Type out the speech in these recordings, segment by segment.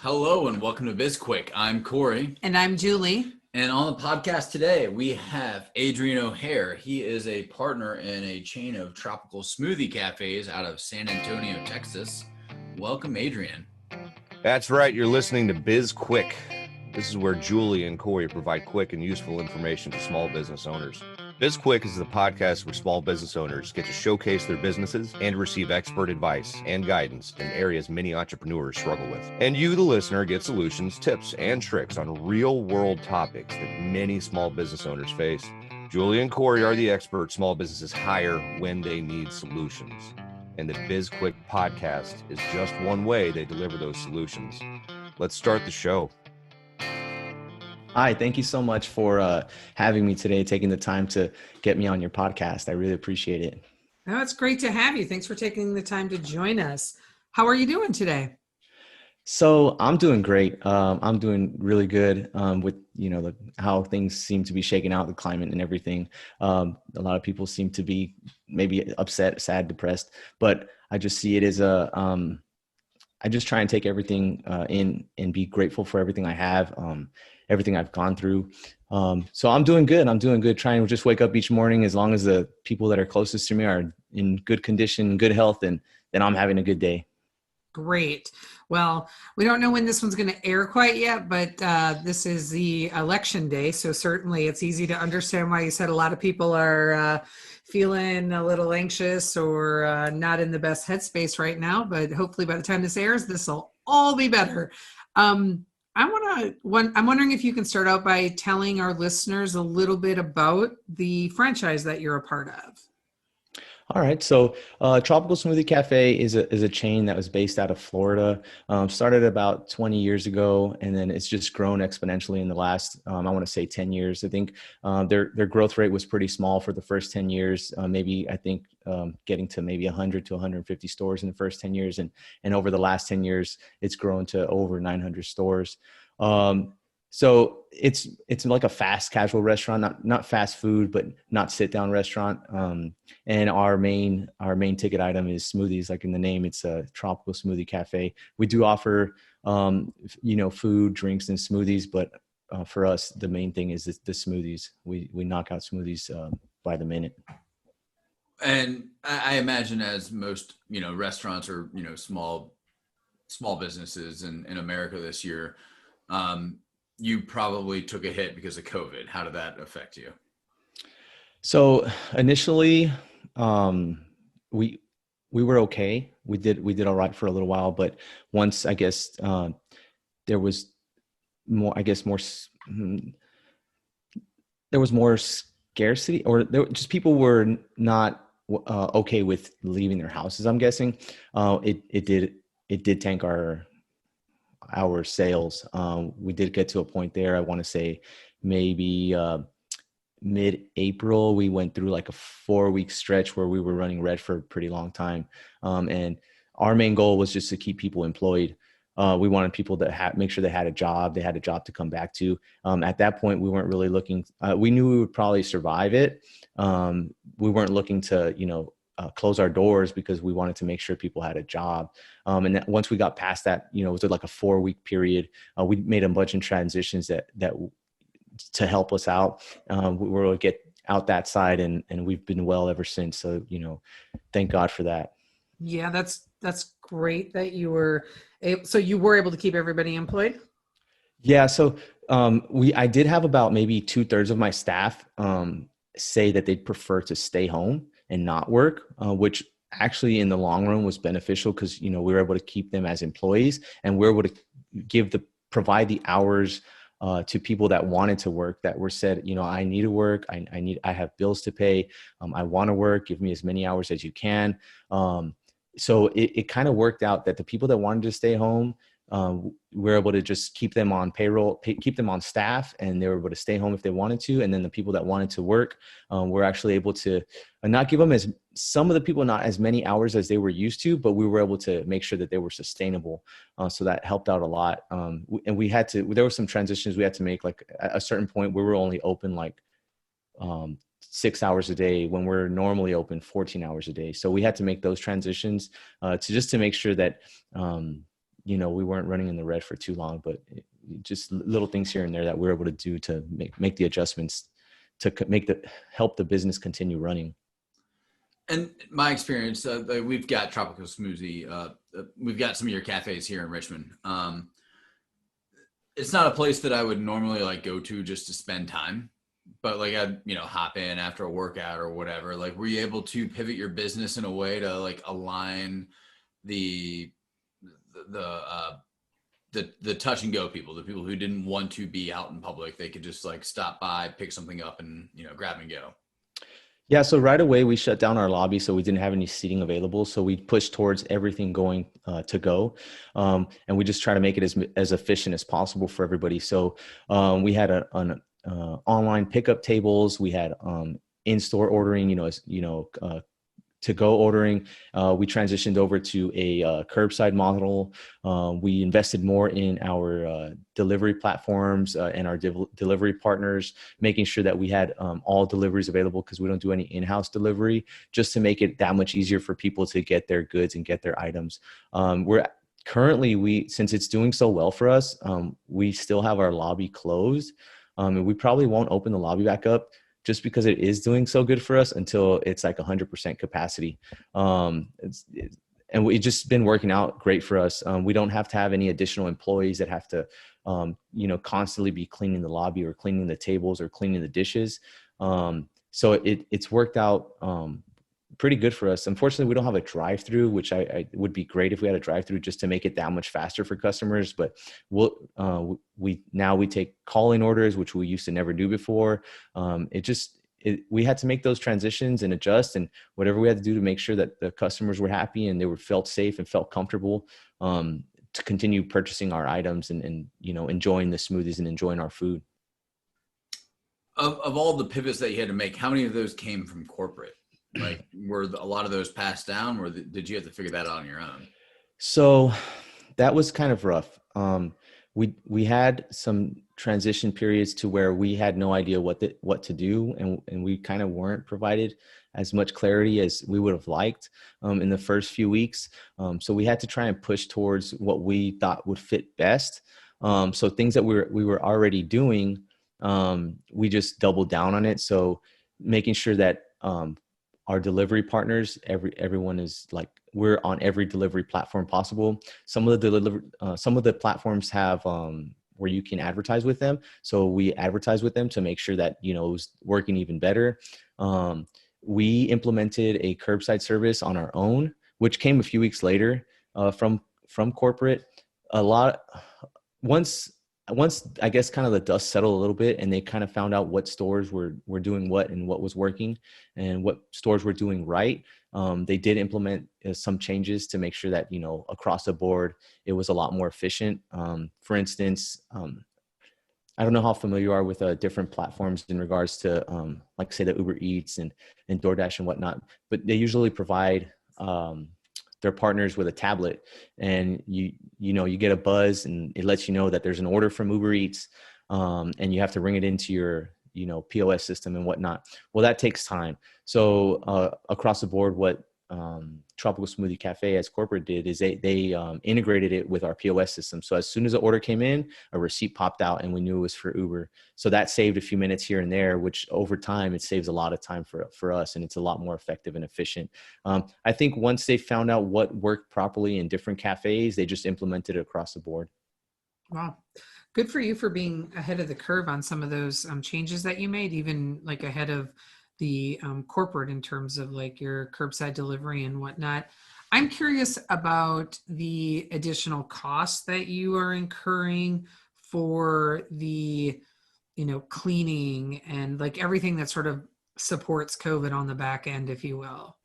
Hello and welcome to BizQuik. I'm Corey. And I'm Julie. And on the podcast today, we have Adrian O'Hare. He is a partner in a chain of Tropical Smoothie Cafes out of San Antonio, Texas. Welcome, Adrian. That's right. You're listening to BizQuik. This is where Julie and Corey provide quick and useful information to small business owners. BizQuik is the podcast where small business owners get to showcase their businesses and receive expert advice and guidance in areas many entrepreneurs struggle with. And you, the listener, get solutions, tips, and tricks on real-world topics that many small business owners face. Julie and Corey are the experts small businesses hire when they need solutions. And the BizQuik podcast is just one way they deliver those solutions. Let's start the show. Hi, thank you so much for having me today, taking the time to get me on your podcast. I really appreciate it. Oh, it's great to have you. Thanks for taking the time to join us. How are you doing today? So I'm doing great. I'm doing really good with, how things seem to be shaking out, the climate and everything. A lot of people seem to be maybe upset, sad, depressed, but I just see it as I just try and take everything in and be grateful for everything I have. Everything I've gone through. So I'm doing good. Trying to just wake up each morning. As long as the people that are closest to me are in good condition, good health, and then I'm having a good day. Great. Well, we don't know when this one's going to air quite yet, but this is the election day. So certainly it's easy to understand why you said a lot of people are feeling a little anxious or not in the best headspace right now. But hopefully by the time this airs, this will all be better. I'm wondering if you can start out by telling our listeners a little bit about the franchise that you're a part of. All right. So Tropical Smoothie Cafe is a chain that was based out of Florida, started about 20 years ago, and then it's just grown exponentially in the last, I want to say 10 years. I think their growth rate was pretty small for the first 10 years, getting to maybe 100 to 150 stores in the first 10 years. And over the last 10 years, it's grown to over 900 stores. So it's like a fast casual restaurant, not fast food, but not sit down restaurant. And our main ticket item is smoothies. Like in the name, it's a Tropical Smoothie Cafe. We do offer, food, drinks, and smoothies, but for us, the main thing is the smoothies. We knock out smoothies by the minute. And I imagine, as most, restaurants or, small businesses in America this year, you probably took a hit because of COVID. How did that affect you? So initially, we were okay. We did all right for a little while, but once I guess there was more scarcity, or people were not okay with leaving their houses. I'm guessing it did tank our sales. We did get to a point there, I want to say maybe mid-April, we went through like a 4-week stretch where we were running red for a pretty long time. And our main goal was just to keep people employed. We wanted people to make sure they had a job to come back to. At that point, we weren't really looking, we knew we would probably survive it. We weren't looking to, close our doors because we wanted to make sure people had a job. And that once we got past that, it was like a 4-week period. We made a bunch of transitions that to help us out. We were able to get out that side, and we've been well ever since. So, thank God for that. Yeah, that's great that you were able to keep everybody employed. Yeah. So I did have about maybe 2/3 of my staff say that they'd prefer to stay home and not work, which actually in the long run was beneficial because, we were able to keep them as employees, and we were able to provide the hours to people that wanted to work, that were said, I need to work. I have bills to pay. I want to work. Give me as many hours as you can. So it kind of worked out that the people that wanted to stay home, we're able to just keep them on payroll, keep them on staff, and they were able to stay home if they wanted to. And then the people that wanted to work, we're actually able to not give them some of the people, not as many hours as they were used to, but we were able to make sure that they were sustainable. So that helped out a lot. And there were some transitions we had to make. Like at a certain point, we were only open like 6 hours a day when we're normally open 14 hours a day. So we had to make those transitions to make sure that we weren't running in the red for too long, but just little things here and there that we're able to do to make the adjustments to help the business continue running. And my experience, we've got Tropical Smoothie. We've got some of your cafes here in Richmond. It's not a place that I would normally like go to just to spend time, but like I'd, hop in after a workout or whatever. Like, were you able to pivot your business in a way to like align the touch and go people, the people who didn't want to be out in public? They could just like stop by, pick something up, and grab and go. Yeah, so right away we shut down our lobby, so we didn't have any seating available. So we pushed towards everything going to go, and we just try to make it as efficient as possible for everybody. So we had an online pickup tables. We had in-store ordering, to-go ordering. We transitioned over to a curbside model. We invested more in our delivery platforms and our delivery partners, making sure that we had all deliveries available, because we don't do any in-house delivery, just to make it that much easier for people to get their goods and get their items. Since it's doing so well for us, we still have our lobby closed, and we probably won't open the lobby back up, just because it is doing so good for us, until it's like 100% capacity. And it's just been working out great for us. We don't have to have any additional employees that have to, constantly be cleaning the lobby or cleaning the tables or cleaning the dishes. So it's worked out pretty good for us. Unfortunately, we don't have a drive-through, which I would be great if we had a drive-through, just to make it that much faster for customers. But we take call-in orders, which we used to never do before. We had to make those transitions and adjust, and whatever we had to do to make sure that the customers were happy and they felt safe and felt comfortable to continue purchasing our items and enjoying the smoothies and enjoying our food. Of all the pivots that you had to make, how many of those came from corporate? Like, were a lot of those passed down, or did you have to figure that out on your own? So that was kind of rough. We had some transition periods to where we had no idea what to do, and we kind of weren't provided as much clarity as we would have liked in the first few weeks. So we had to try and push towards what we thought would fit best. So things that we were already doing, we just doubled down on it. So making sure that our delivery partners, everyone is like, we're on every delivery platform possible. Some of the platforms have where you can advertise with them. So we advertise with them to make sure that, it was working even better. We implemented a curbside service on our own, which came a few weeks later from corporate. Once I guess kind of the dust settled a little bit, and they kind of found out what stores were doing what and what was working and what stores were doing right, they did implement some changes to make sure that, across the board, it was a lot more efficient. For instance, I don't know how familiar you are with different platforms in regards to, like say the Uber Eats and DoorDash and whatnot, but they usually provide their partners with a tablet, and you get a buzz and it lets you know that there's an order from Uber Eats, and you have to ring it into your POS system and whatnot. Well, that takes time. So across the board, what Tropical Smoothie Cafe as corporate did is they integrated it with our POS system. So as soon as the order came in, a receipt popped out and we knew it was for Uber. So that saved a few minutes here and there, which over time, it saves a lot of time for us, and it's a lot more effective and efficient. I think once they found out what worked properly in different cafes, they just implemented it across the board. Wow. Good for you for being ahead of the curve on some of those changes that you made, even like ahead of the corporate in terms of like your curbside delivery and whatnot. I'm curious about the additional costs that you are incurring for the, cleaning and like everything that sort of supports COVID on the back end, if you will.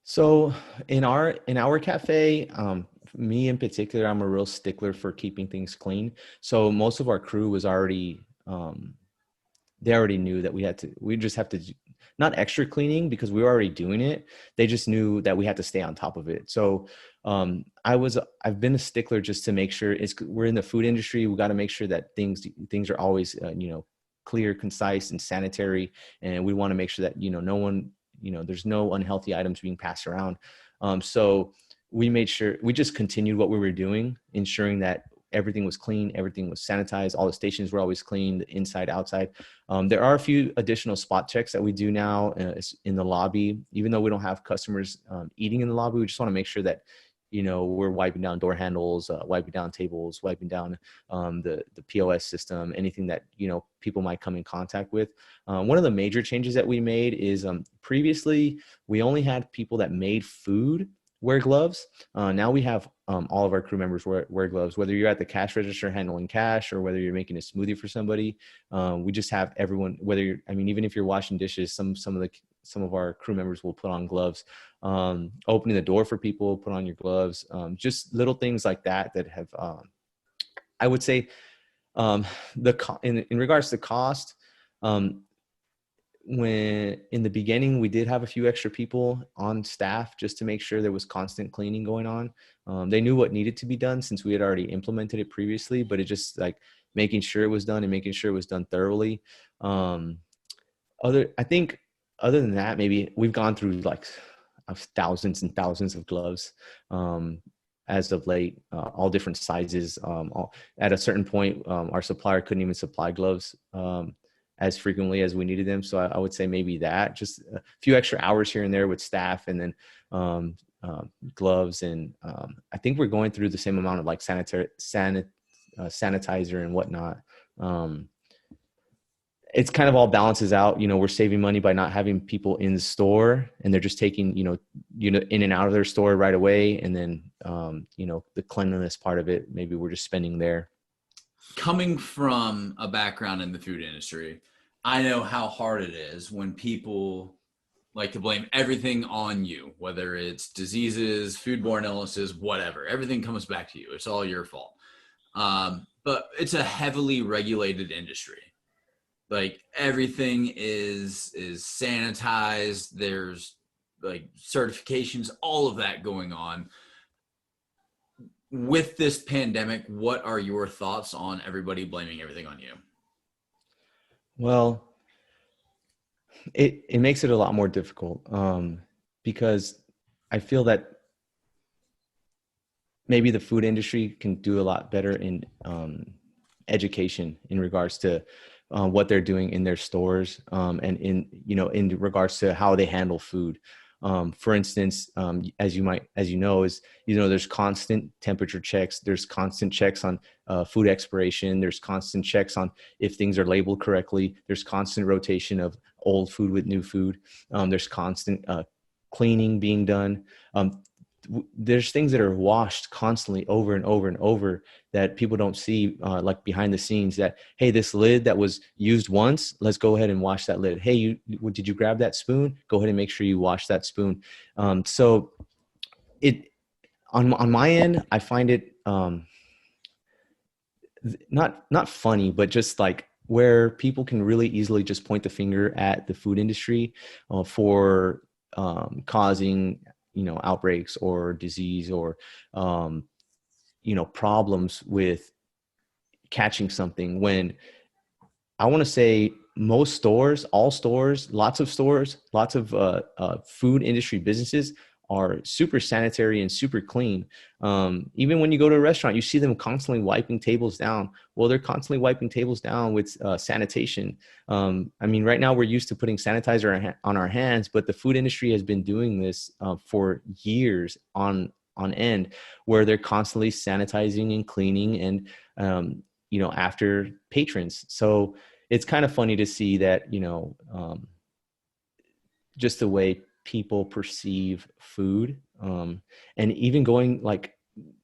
So in our cafe, me in particular, I'm a real stickler for keeping things clean. So most of our crew was already, they already knew that we just have to, not extra cleaning because we were already doing it. They just knew that we had to stay on top of it. So I've been a stickler just to make sure we're in the food industry. We got to make sure that things are always, clear, concise, and sanitary. And we want to make sure that, no one, there's no unhealthy items being passed around. So we made sure we just continued what we were doing, ensuring that everything was clean, everything was sanitized, all the stations were always clean, inside, outside. There are a few additional spot checks that we do now in the lobby. Even though we don't have customers eating in the lobby, we just want to make sure that, you know, we're wiping down door handles, wiping down tables, wiping down the POS system, anything that, you know, people might come in contact with. One of the major changes that we made is previously we only had people that made food wear gloves. Now we have all of our crew members wear gloves, whether you're at the cash register handling cash or whether you're making a smoothie for somebody. We just have everyone, whether you're, I mean, even if you're washing dishes, some of our crew members will put on gloves. Opening the door for people, put on your gloves. Just little things like that have, I would say, in regards to cost, when in the beginning we did have a few extra people on staff just to make sure there was constant cleaning going on. They knew what needed to be done since we had already implemented it previously, but it just like making sure it was done and making sure it was done thoroughly. I think other than that, maybe we've gone through like thousands and thousands of gloves as of late, all different sizes. At a certain point, our supplier couldn't even supply gloves as frequently as we needed them. So I would say maybe that, just a few extra hours here and there with staff, and then gloves. And I think we're going through the same amount of like sanitizer and whatnot. It's kind of all balances out. You know, we're saving money by not having people in the store, and they're just taking, you know, in and out of their store right away. And then, you know, the cleanliness part of it, maybe we're just spending there. Coming from a background in the food industry, I know how hard it is when people like to blame everything on you, whether it's diseases, foodborne illnesses, whatever. Everything comes back to you. It's all your fault. But it's a heavily regulated industry. Like everything is sanitized. There's like certifications, all of that going on. With this pandemic, what are your thoughts on everybody blaming everything on you? Well, it makes it a lot more difficult because I feel that maybe the food industry can do a lot better in education in regards to what they're doing in their stores and in regards to how they handle food. For instance, as you know, there's constant temperature checks. There's constant checks on food expiration. There's constant checks on if things are labeled correctly. There's constant rotation of old food with new food. There's constant cleaning being done. There's things that are washed constantly over and over and over that people don't see, like behind the scenes, that, hey, this lid that was used once, let's go ahead and wash that lid. Hey, did you grab that spoon? Go ahead and make sure you wash that spoon. So it, on my end, I find it not funny, but just like where people can really easily just point the finger at the food industry for causing, outbreaks or disease or, problems with catching something, when I want to say most stores, all stores, lots of food industry businesses are super sanitary and super clean. Even when you go to a restaurant, you see them constantly wiping tables down. Well, they're constantly wiping tables down with sanitation. Right now we're used to putting sanitizer on our hands, but the food industry has been doing this for years on end, where they're constantly sanitizing and cleaning and, after patrons. So it's kind of funny to see that, just the way people perceive food, and even going like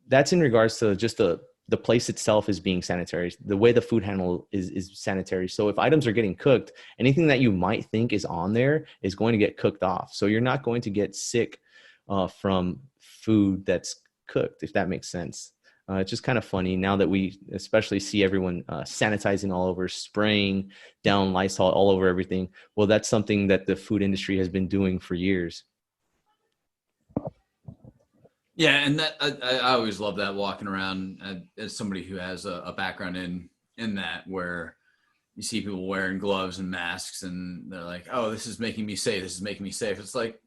that's in regards to just the place itself is being sanitary. The way the food handle is sanitary. So if items are getting cooked, anything that you might think is on there is going to get cooked off. So you're not going to get sick from food that's cooked, if that makes sense. It's just kind of funny now that we especially see everyone sanitizing all over, spraying down Lysol all over everything. Well, that's something that the food industry has been doing for years. Yeah, and that I always love that, walking around as somebody who has a background in that, where you see people wearing gloves and masks, and they're like, "Oh, this is making me safe. This is making me safe." It's like,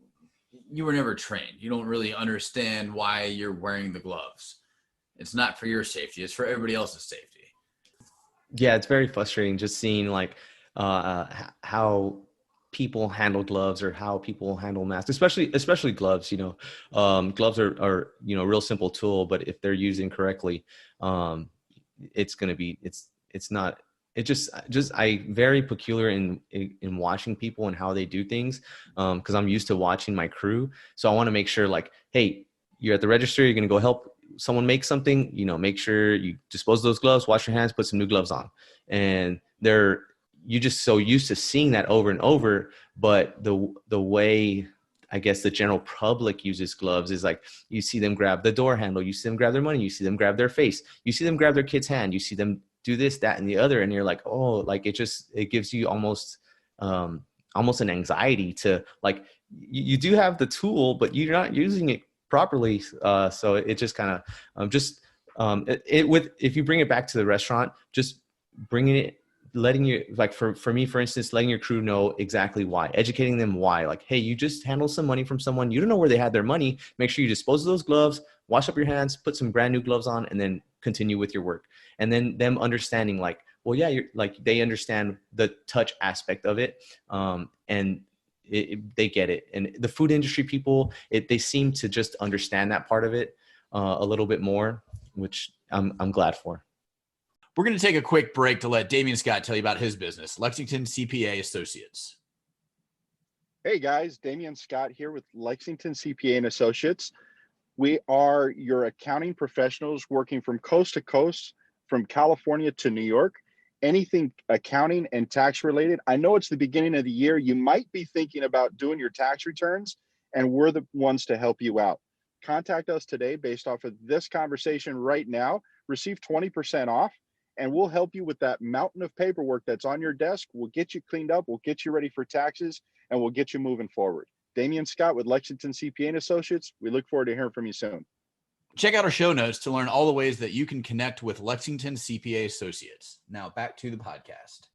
you were never trained. You don't really understand why you're wearing the gloves. It's not for your safety. It's for everybody else's safety. Yeah, it's very frustrating just seeing like how people handle gloves or how people handle masks, especially gloves. Gloves are a real simple tool, but if they're used incorrectly, it's going to be it's not. It just I very peculiar in watching people and how they do things, because I'm used to watching my crew. So I want to make sure, like, hey, you're at the register, you're going to go help someone make something, make sure you dispose of those gloves, wash your hands, put some new gloves on. And you just so used to seeing that over and over. But the way, I guess, the general public uses gloves is like, you see them grab the door handle, you see them grab their money, you see them grab their face, you see them grab their kid's hand, you see them do this, that, and the other. And you're like, oh, like it gives you almost an anxiety to, like, you do have the tool, but you're not using it properly. So it just kind of if you bring it back to the restaurant, just bringing it, letting you, like, for me, for instance, letting your crew know exactly why, educating them why, like, hey, you just handled some money from someone, you don't know where they had their money, make sure you dispose of those gloves, wash up your hands, put some brand new gloves on, and then continue with your work. And then them understanding, like, well, yeah, you're like, they understand the touch aspect of it, and they get it. And the food industry people, they seem to just understand that part of it a little bit more, which I'm glad for. We're going to take a quick break to let Damian Scott tell you about his business, Lexington CPA Associates. Hey guys, Damian Scott here with Lexington CPA Associates. We are your accounting professionals working from coast to coast, from California to New York. Anything accounting and tax related. I know it's the beginning of the year. You might be thinking about doing your tax returns, and we're the ones to help you out. Contact us today based off of this conversation right now. Receive 20% off, and we'll help you with that mountain of paperwork that's on your desk. We'll get you cleaned up. We'll get you ready for taxes, and we'll get you moving forward. Damian Scott with Lexington CPA Associates. We look forward to hearing from you soon. Check out our show notes to learn all the ways that you can connect with Lexington CPA Associates. Now back to the podcast.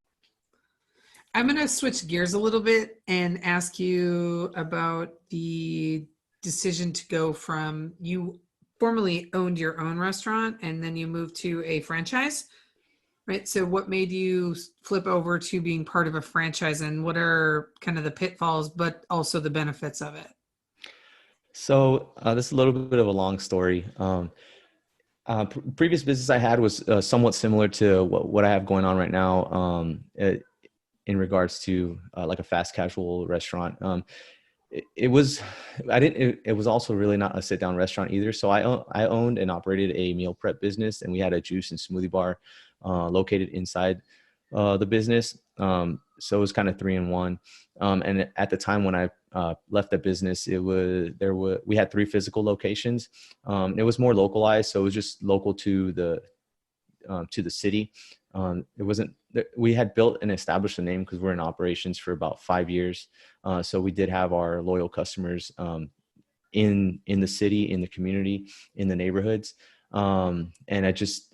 I'm going to switch gears a little bit and ask you about the decision to go from, you formerly owned your own restaurant and then you moved to a franchise, right? So what made you flip over to being part of a franchise, and what are kind of the pitfalls, but also the benefits of it? So this is a little bit of a long story. Previous business I had was somewhat similar to what I have going on right now, in regards to like a fast casual restaurant. It was also really not a sit down restaurant either. So I owned and operated a meal prep business, and we had a juice and smoothie bar located inside the business. So it was kind of 3-in-1. And at the time when I left the business, we had 3 physical locations. It was more localized, so it was just local to the city. We had built and established a name because we're in operations for about 5 years. So we did have our loyal customers in the city, in the community, in the neighborhoods. And I just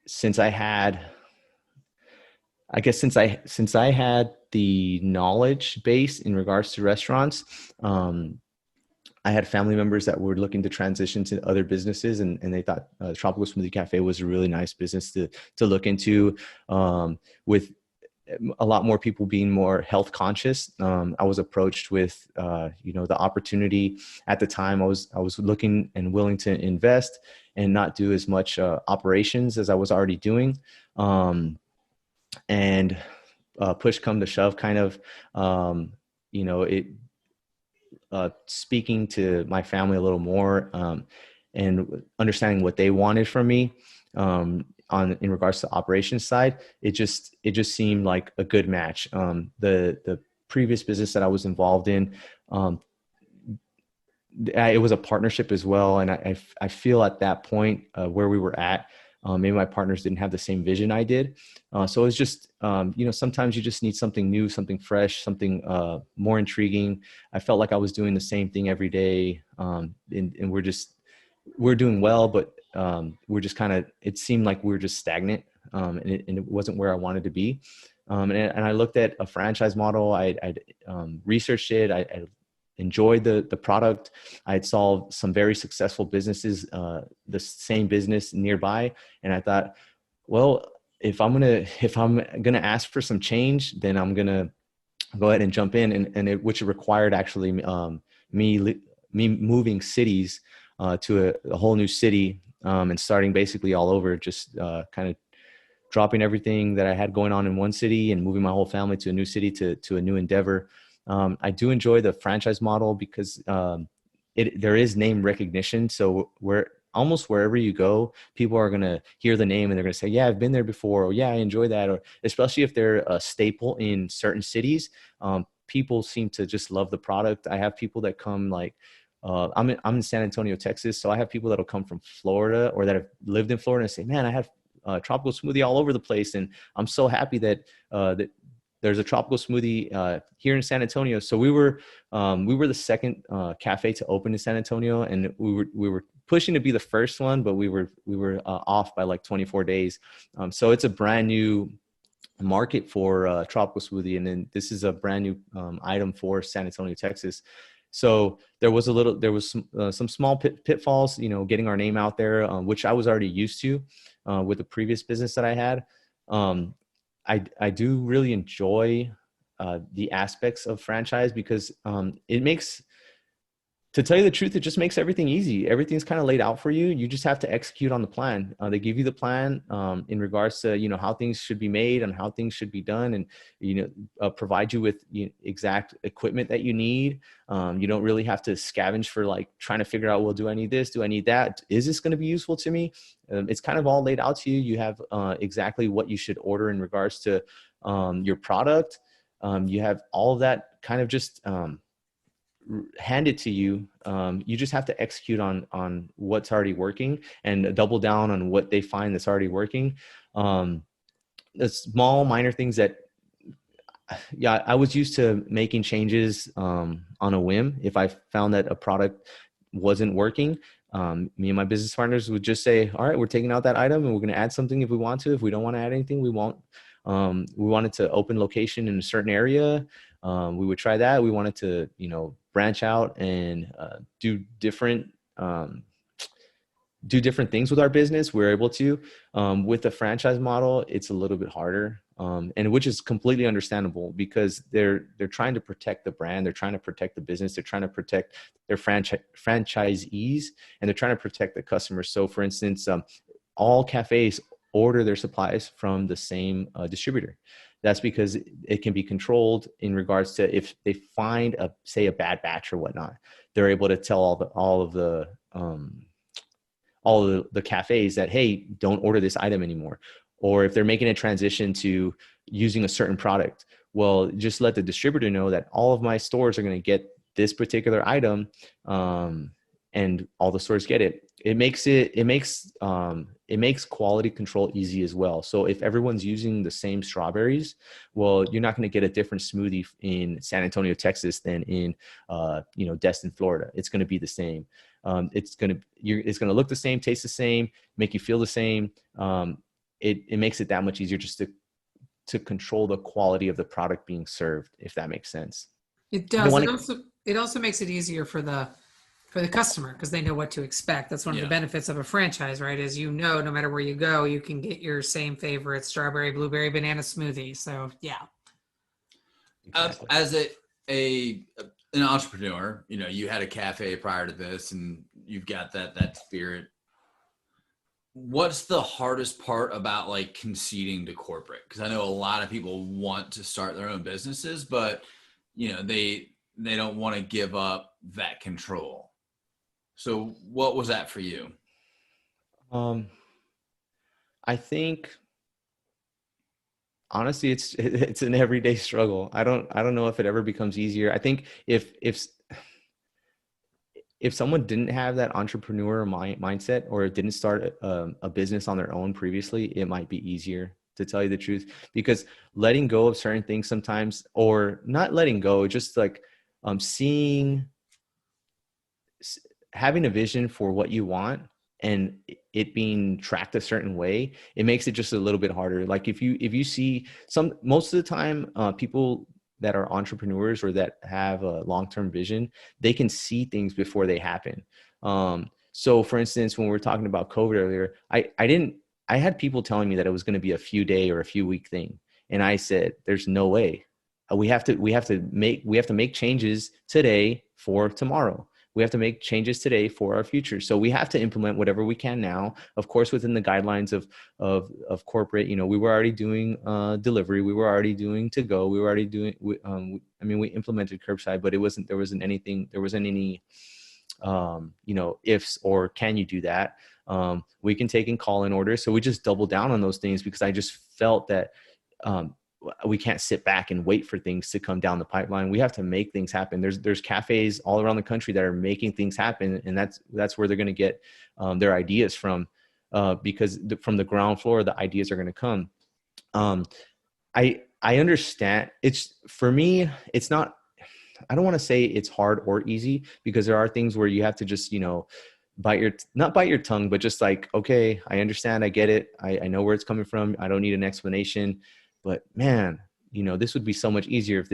since I had the knowledge base in regards to restaurants, I had family members that were looking to transition to other businesses, and they thought Tropical Smoothie Cafe was a really nice business to look into, with a lot more people being more health conscious. I was approached with, the opportunity at the time. I was looking and willing to invest and not do as much operations as I was already doing. And push come to shove, kind of, speaking to my family a little more, and understanding what they wanted from me, in regards to the operations side, it just seemed like a good match. The previous business that I was involved in, it was a partnership as well. And I feel at that point where we were at, maybe my partners didn't have the same vision I did. So it's just, sometimes you just need something new, something fresh, something more intriguing. I felt like I was doing the same thing every day. And we're doing well, but we're just it seemed like we were just stagnant, and it wasn't where I wanted to be. And I looked at a franchise model. I researched it. I enjoyed the product. I had saw some very successful businesses, the same business nearby. And I thought, well, if I'm gonna ask for some change, then I'm gonna go ahead and jump in, which required actually me moving cities to a whole new city, and starting basically all over, just kind of dropping everything that I had going on in one city and moving my whole family to a new city, to a new endeavor. I do enjoy the franchise model because there is name recognition. So almost wherever you go, people are going to hear the name and they're going to say, yeah, I've been there before, or yeah, I enjoy that. Or especially if they're a staple in certain cities, people seem to just love the product. I have people that come like, I'm in San Antonio, Texas. So I have people that'll come from Florida or that have lived in Florida and say, man, I have tropical smoothie all over the place. And I'm so happy that there's a tropical smoothie here in San Antonio. So we were the second cafe to open in San Antonio, and we were pushing to be the first one, but we were off by like 24 days. So it's a brand new market for tropical smoothie, and then this is a brand new item for San Antonio, Texas. So there was some small pitfalls, getting our name out there, which I was already used to with the previous business that I had. I do really enjoy the aspects of franchise because it makes, to tell you the truth, it just makes everything easy. Everything's kind of laid out for you. You just have to execute on the plan. They give you the plan in regards to, how things should be made and how things should be done, and, provide you with exact equipment that you need. You don't really have to scavenge for like trying to figure out, well, do I need this? Do I need that? Is this going to be useful to me? It's kind of all laid out to you. You have exactly what you should order in regards to your product. You have all of that kind of just handed to you. You just have to execute on what's already working and double down on what they find that's already working. The small minor things that, I was used to making changes on a whim. If I found that a product wasn't working, me and my business partners would just say, all right, we're taking out that item and we're going to add something if we want to. If we don't want to add anything, we won't. We wanted to open location in a certain area. We would try that. We wanted to, branch out and do different things with our business. We're able to. With the franchise model, it's a little bit harder, and which is completely understandable because they're trying to protect the brand. They're trying to protect the business. They're trying to protect their franchisees, and they're trying to protect the customers. So, for instance, all cafes order their supplies from the same distributor. That's because it can be controlled in regards to if they find a bad batch or whatnot, they're able to tell all of the cafes that, hey, don't order this item anymore. Or if they're making a transition to using a certain product, well, just let the distributor know that all of my stores are going to get this particular item, and all the stores get it. It makes quality control easy as well. So if everyone's using the same strawberries, well, you're not going to get a different smoothie in San Antonio, Texas than in, Destin, Florida. It's going to be the same. It's going to look the same, taste the same, make you feel the same. It makes it that much easier just to control the quality of the product being served, if that makes sense. It does. It also makes it easier for the customer because they know what to expect. That's one of the benefits of a franchise, right? Is no matter where you go, you can get your same favorite strawberry, blueberry, banana smoothie. So yeah. Exactly. As an entrepreneur, you had a cafe prior to this, and you've got that spirit. What's the hardest part about like conceding to corporate? Because I know a lot of people want to start their own businesses, but they don't want to give up that control. So what was that for you? I think honestly, it's an everyday struggle. I don't know if it ever becomes easier. I think if someone didn't have that entrepreneur mindset or didn't start a business on their own previously, it might be easier, to tell you the truth, because letting go of certain things sometimes, or not letting go, just like having a vision for what you want and it being tracked a certain way, it makes it just a little bit harder. Like if you see most of the time, people that are entrepreneurs or that have a long-term vision, they can see things before they happen. So for instance, when we were talking about COVID earlier, I had people telling me that it was going to be a few day or a few week thing. And I said, there's no way. We have to make changes today for tomorrow. We have to make changes today for our future. So we have to implement whatever we can now, of course, within the guidelines of corporate. You know, we were already doing delivery. We were already doing to go. We were already doing, we implemented curbside, but there wasn't any, ifs or can you do that? We can take and call in orders. So we just doubled down on those things because I just felt that, we can't sit back and wait for things to come down the pipeline. We have to make things happen. There's cafes all around the country that are making things happen. And that's where they're going to get their ideas from, because from the ground floor, the ideas are going to come. I understand. For me, it's not, I don't want to say it's hard or easy, because there are things where you have to just, not bite your tongue, but just like, okay, I understand. I get it. I know where it's coming from. I don't need an explanation. But man, this would be so much easier if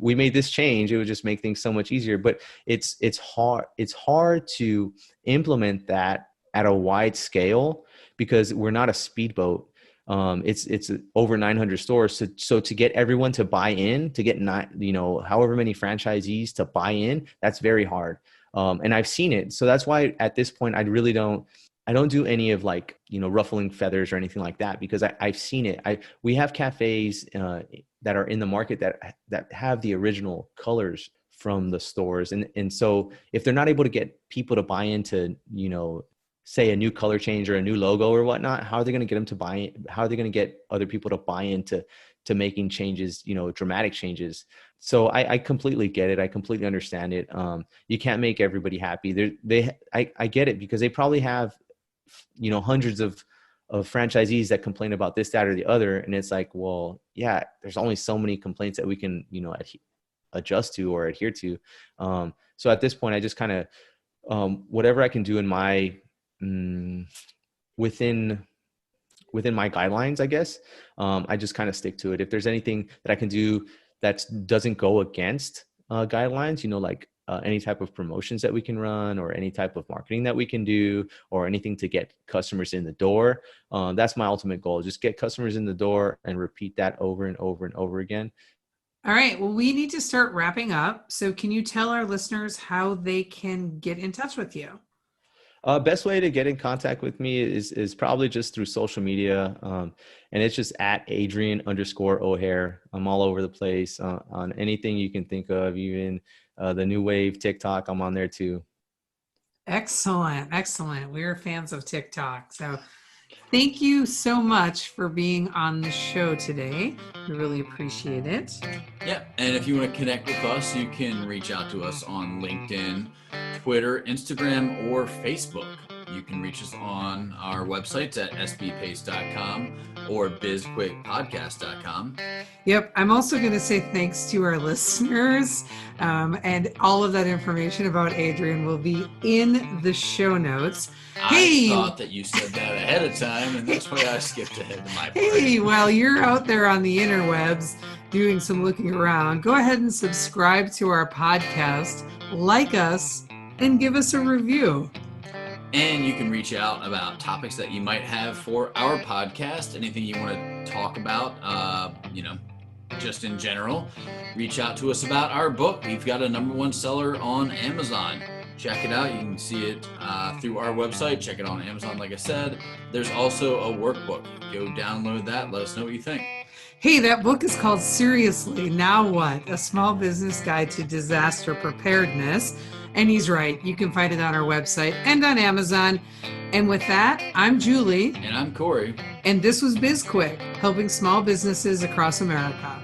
we made this change. It would just make things so much easier. But it's hard. It's hard to implement that at a wide scale because we're not a speedboat. It's over 900 stores. So to get everyone to buy in, to get however many franchisees to buy in, that's very hard. And I've seen it. So that's why at this point, I don't do any of ruffling feathers or anything like that, because I've seen it. We have cafes that are in the market that have the original colors from the stores. And so if they're not able to get people to buy into, say a new color change or a new logo or whatnot, how are they going to get them to buy? How are they going to get other people to buy into making changes, dramatic changes? So I completely get it. I completely understand it. You can't make everybody happy. I get it, because they probably have, hundreds of franchisees that complain about this, that, or the other. And it's like, well, yeah, there's only so many complaints that we can, adjust to or adhere to. So at this point, I just kind of, whatever I can do in my, within my guidelines, I guess, I just kind of stick to it. If there's anything that I can do that doesn't go against guidelines, like any type of promotions that we can run, or any type of marketing that we can do, or anything to get customers in the door. That's my ultimate goal. Just get customers in the door and repeat that over and over and over again. All right. Well, we need to start wrapping up. So can you tell our listeners how they can get in touch with you? Best way to get in contact with me is probably just through social media. And it's just at Adrian_O'Hare. I'm all over the place on anything you can think of, even the new wave TikTok. I'm on there too. Excellent. We're fans of TikTok. So thank you so much for being on the show today. We really appreciate it. Yeah. And if you want to connect with us, you can reach out to us on LinkedIn, Twitter, Instagram, or Facebook. You can reach us on our websites at sbpace.com or bizquikpodcast.com. Yep. I'm also going to say thanks to our listeners. And all of that information about Adrian will be in the show notes. I thought that you said that ahead of time, and that's why I skipped ahead to my part. Hey, while you're out there on the interwebs doing some looking around, go ahead and subscribe to our podcast, like us, and give us a review. And you can reach out about topics that you might have for our podcast, anything you want to talk about, just in general. Reach out to us about our book. We've got a #1 seller on Amazon. Check it out. You can see it through our website. Check it on Amazon, like I said. There's also a workbook. Go download that. Let us know what you think. Hey, that book is called Seriously, Now What? A Small Business Guide to Disaster Preparedness. And he's right. You can find it on our website and on Amazon. And with that, I'm Julie. And I'm Corey. And this was BizQuik, helping small businesses across America.